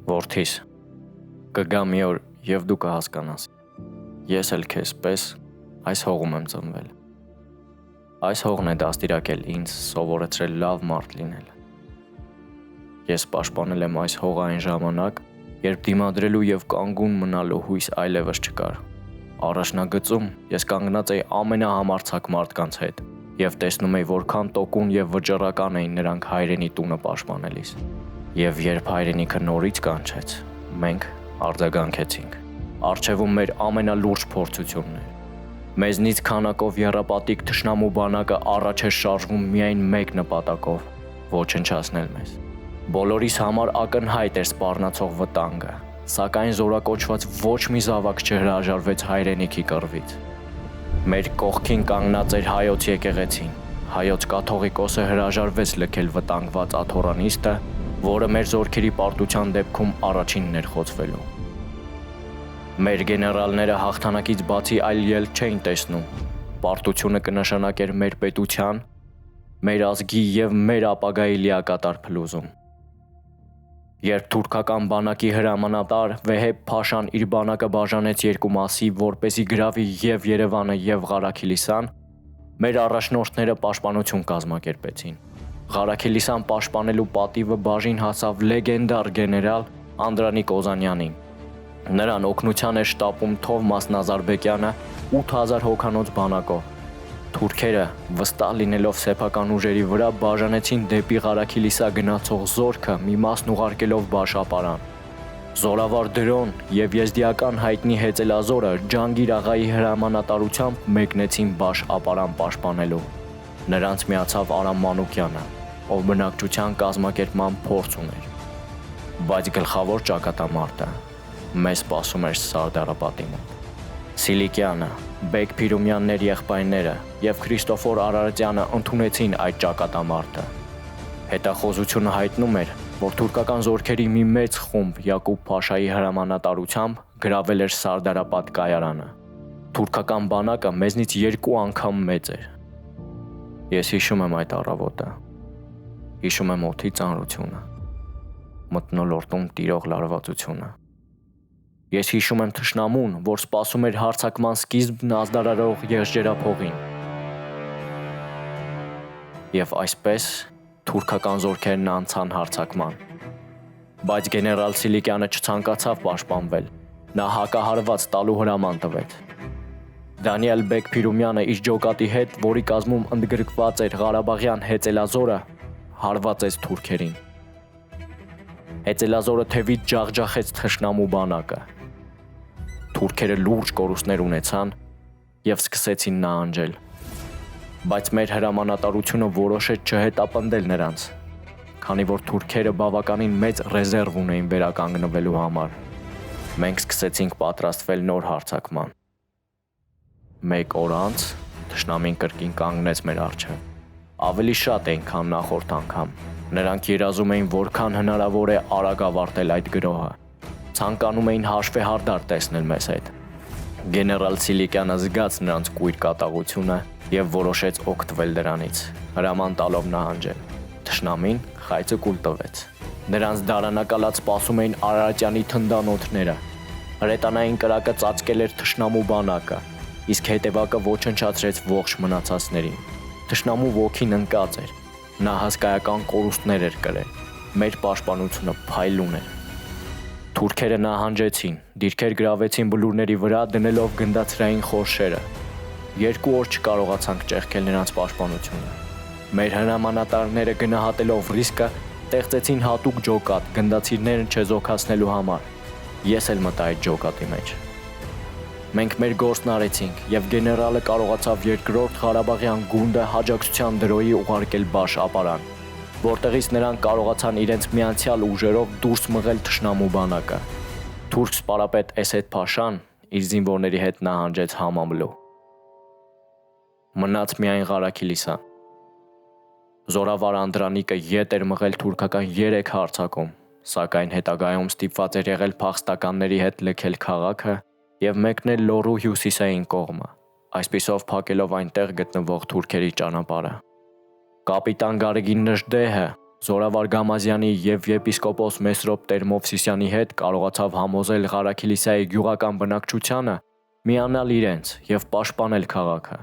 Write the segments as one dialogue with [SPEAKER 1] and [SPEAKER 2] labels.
[SPEAKER 1] Որդիս, կգա մի օր և դու կհասկանաս, ես էլ քեզ պես այս հողում եմ ծնվել, այս հողն է դաստիարակել ինձ սովորեցրել լավ մարդ լինել, ես պաշտպանել եմ այս հողը այն ժամանակ, երբ դիմադրելու և կանգուն մնալու հույս այլևս չկար, առաջնագծում ես կանգնած էի ամենահամարձակ մարդկանց հետ և տեսնում էի որքան տոկուն և վճռական էին նրանք հայրենի տունը պաշտպանելիս, և երբ հայրենիքը նորից կանչեց, մենք արձագանքեցինք, առջևում մեր ամենալուրջ փորձությունն էր, մեզնից քանակով եռապատիկ թշնամու բանակը առաջ էր շարժվում միայն մեկ նպատակով՝ ոչնչացնել մեզ, բոլորիս համար ակնհայտ էր սպառնացող վտանգը, սակայն զորակոչված ոչ մի զավակ չհրաժարվեց հայրենիքի կռվից, մեր կողքին կանգնած էր հայոց եկեղեցին, հայոց կաթողիկոսը հրաժարվեց լքել վտանգված աթոռանիստը, որը մեր զորքերի պարտության դեպքում առաջինն էր խոցվելու։ Մեր գեներալները հաղթանակից բացի այլ ելք չէին տեսնում, պարտությունը կնշանակեր մեր պետության, մեր ազգի և մեր ապագայի լիակատար փլուզում։ Երբ թուրքական բանակի հրամանատար Վեհեբ Փաշան իր բանակը բաժանեց երկու մասի, որպեսզի գրավի և Երևանը և Ղարաքիլիսան, մեր առաջնորդները պաշտպանություն կազմակերպեցին։ Ղարաքիլիսան պաշտպանելու պատիվը բաժին հասավ լեգենդար գեներալ Անդրանիկ Օզանյանին։ Նրան օգնության էր շտապում Թովմաս Նազարբեկյանը 8000 հոգանոց բանակով։ Թուրքերը, վստահ լինելով սեփական ուժերի վրա, բաժանեցին դեպի Ղարաքիլիսա գնացող զորքը, մի մասն ուղարկելով Բաշապարան։ Զորավար Դրոն և եզդիական հայտնի հեծելազորը Ջանգիր աղայի հրամանատարությամբ մեկնեցին Բաշ-ապարան պաշտպանելու։ Նրանց միացավ Արամ Մանուկյանը, ով բնակչության կազմակերպման փորձ ուներ։ Բայց գլխավոր ճակատամարտը մեզ սպասում էր Սարդարապատի մոտ։ Սիլիկյանը, Բեկ Փիրումյաններ եղբայրները և Քրիստոֆոր Արարատյանը ընդունեցին այդ ճակատամարտը։ Հետախուզությունը հայտնում էր, որ թուրքական զորքերի մի մեծ խումբ Յակուբ Փաշայի հրամանատարությամբ գրավել էր Սարդարապատ կայարանը։ Թուրքական բանակը մեզնից 2 անգամ մեծ էր։ Ես հիշում եմ այդ առավոտը, հիշում եմ օդի ծանրությունը, մթնոլորտում տիրող լարվածությունը։ Ես հիշում եմ թշնամուն, որ սպասում էր հարձակման սկիզբն ազդարարող եղջերափողին։ Եվ այսպես թուրքական զորքերն անցան հարձակման։ Բայց գեներալ Սիլիկյանը չցանկացավ պաշտպանվել, նա հակահարված տալու հրաման տվեց։ Դանիել Բեկ Փիրումյանը իր ջոկատի հետ, որի կազմում ընդգրկված էր Ղարաբաղյան հեծելազորը, հարվածեց թուրքերին։ Հեծելազորը թևից ջախջախեց թշնամու բանակը։ Թուրքերը լուրջ կորուստներ ունեցան և սկսեցին նահանջել։ Բայց մեր հրամանատարությունը որոշեց չհետապնդել նրանց, քանի որ թուրքերը բավականին մեծ ռեզերվ ունեին վերականգնվելու համար։ Մենք սկսեցինք պատրաստվել նոր հարձակման։ 1 օր անց թշնամին կրկին կանգնեց մեր առջև։ Ավելի շատ էին, քան նախորդ անգամ։ Նրանք երազում էին որքան հնարավոր է արագ ավարտել այդ գրոհը։ Ցանկանում էին հաշվեհարդար տեսնել մեզ հետ։ Գեներալ Սիլիկյանը զգաց նրանց կույր կատաղությունը և որոշեց օգտվել դրանից, հրաման տալով նահանջել։ Թշնամին խայծը կուլ տվեց։ Նրանց դարանակալած սպասում էին Արարատյանի թնդանոթները։ Հրետանային կրակը ծածկել էր թշնամու բանակը, իսկ հետևակը ոչնչացրեց ողջ մնացածներին։ Թշնամու ոգին ընկած էր, նա հսկայական կորուստներ էր կրել, մեր պաշտպանությունը փայլուն էր։ Թուրքերը նահանջեցին, դիրքեր գրավեցին բլուրների վրա դնելով գնդացրային խորշերը։ 2 օր չկարողացանք ճեղքել նրանց պաշտպանությունը։ Մեր հրամանատարները գնահատելով ռիսկը, ստեղծեցին հատուկ ջոկատ գնդացիրները չեզոքացնելու համար։ Ես էլ մտա այդ ջոկատի մեջ։ Մենք մեր գործն արեցինք, եւ գեներալը կարողացավ 2-րդ Ղարաբաղյան գունդը հաջակցության դրոյի ուղարկել Բաշ ապարան, որտեղից նրանք կարողացան իրենց միացյալ ուժերով դուրս մղել թշնամու բանակը։ Թուրք սպարապետ Էսեդ Փաշան իր զինվորների հետ նահանջեց Համամլու։ Մնաց միայն Ղարաքիլիսը։ Զորավար Անդրանիկը ետ էր մղել թուրքական 3 հարձակում, սակայն հետագայում ստիպված էր եղել փախստականների հետ լքել քաղաքը եւ մեկնել Լոռու հյուսիսային կողմը, այսպիսով փակելով այնտեղ գտնվող թուրքերի ճանապարհը։ Կապիտան Գարեգին Նժդեհը Զորավար Գամազյանի եւ եպիսկոպոս Մեսրոպ Տեր-Մովսիսյանի հետ կարողացավ համոզել Ղարաքիլիսայի գյուղական բնակչությանը միանալ իրենց եւ պաշտպանել քաղաքը։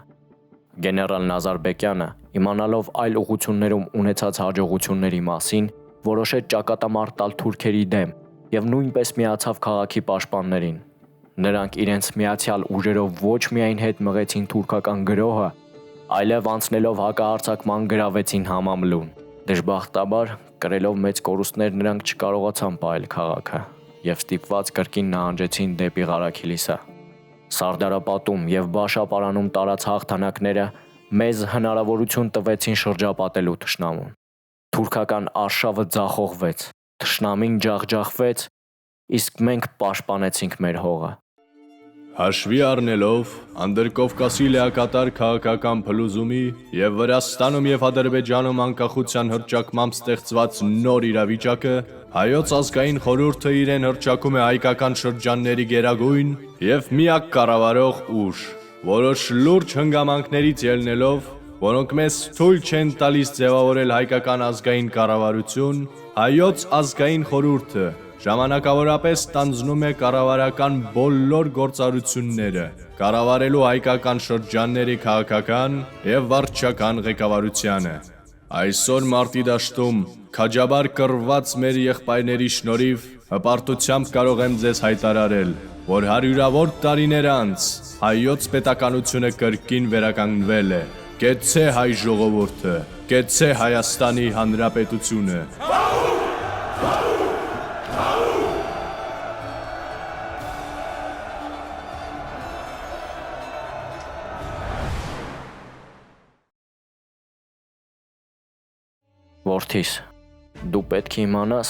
[SPEAKER 1] Գեներալ Նազարբեկյանը, իմանալով այլ ուղություններում ունեցած հաջողությունների մասին, որոշեց ճակատամարտ տալ թուրքերի դեմ եւ նույնպես միացավ քաղաքի պաշտպաններին։ Նրանք իրենց միացյալ ուժերով ոչ միայն հետ մղեցին թուրքական գրոհը, այլև անցնելով հակահարձակման գրավեցին Համամլուն։ Դժբախտաբար, կրելով մեծ կորուստներ նրանք չկարողացան պահել քաղաքը եւ ստիպված կրկին նահանջեցին դեպի Ղարաքիլիսը։ Սարդարապատում եւ Բաշապարանում տարած հաղթանակները մեզ հնարավորություն տվեցին շրջապատելու թշնամուն։ Թուրքական արշավը ձախողվեց, թշնամին ջախջախվեց, իսկ մենք պաշտպանեցինք մեր հողը։
[SPEAKER 2] Հաշվի առնելով Անդրկովկասի լիակատար քաղաքական փլուզումի եւ Վրաստանում եւ Ադրբեջանում անկախության հռչակմամբ ստեղծված նոր իրավիճակը, Հայոց ազգային խորհուրդը իրեն հռչակում է հայկական շրջանների գերագույն եւ միակ կառավարող ուժ, որոշ լուրջ հանգամանքներից ելնելով, որոնք մեզ թույլ չեն տալիս ձևավորել հայկական ազգային կառավարություն, Հայոց ազգային խորհուրդը ժամանակավորապես ստանձնում է կառավարական բոլոր գործառույթները, կառավարելու հայկական շրջանների քաղաքական եւ վարչական ղեկավարությանը։ Այսօր մարտի դաշտում քաջաբար կռված մեր եղբայրների շնորհիվ հպարտությամբ կարող եմ ձեզ հայտարարել, որ հարյուրավոր տարիներ անց հայոց պետականությունը կրկին վերականգնվել է։ Կեցցե հայ ժողովուրդը, կեցցե Հայաստանի Հանրապետությունը։
[SPEAKER 1] Որդիս, դու պետք է իմանաս,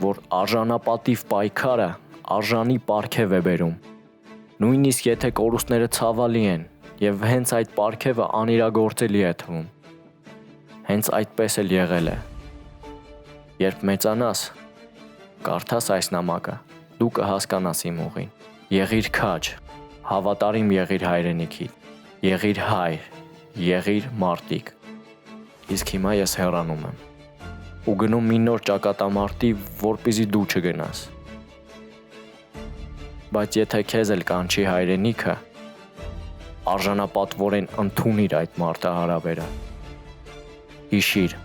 [SPEAKER 1] որ արժանապատիվ պայքարը արժանի պարգև է բերում։ Նույնիսկ եթե կորուստները ցավալի են եւ հենց այդ պարգևը անիրագործելի է թվում։ Հենց այդպես էլ եղել է։ Երբ մեծանաս, կարդաս այս նամակը, դու կհասկանաս իմ ուղին։ Եղիր քաջ, հավատարիմ եղիր հայրենիքիդ, եղիր հայր, եղիր մարտիկ։ Իսկ հիմա ես հեռանում եմ ու գնում մի նոր ճակատամարտի, որպեսզի դու չգնաս։ Բայց եթե քեզ էլ կանչի հայրենիքը, արժանապատվորեն ընդունիր այդ մարտահրավերը։ Հիշիր,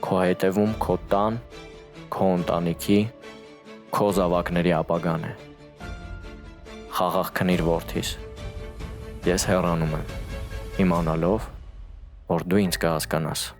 [SPEAKER 1] քո հետևում քո տան, քո ընտանիքի, քո զավակների ապագան է։ Խաղաղ քնիր որդիս։ Ես հեռանում եմ, իմանալով, որ դու ինձ կհասկանաս։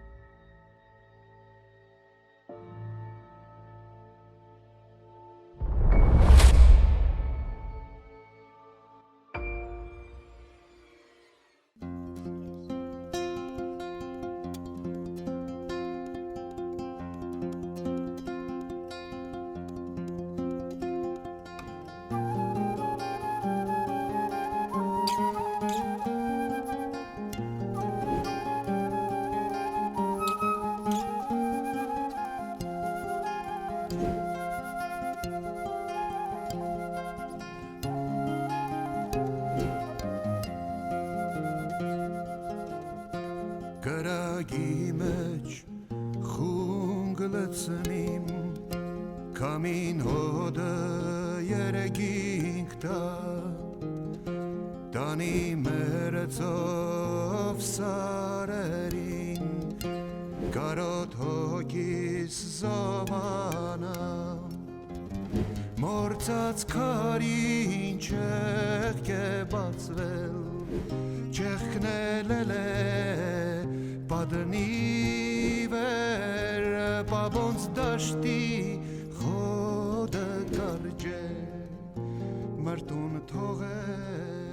[SPEAKER 3] Կրագի մեջ խունգ լցնիմ, կամին հոդը երեգինք տա, տանի մերծով սարերին, կարոտ հոգիս զովանա, մորցած քարին չեղք է բացվել չեղքնել է պատնի վեր պաբոնց դաշտի խոդը կարջե մրտուն թողել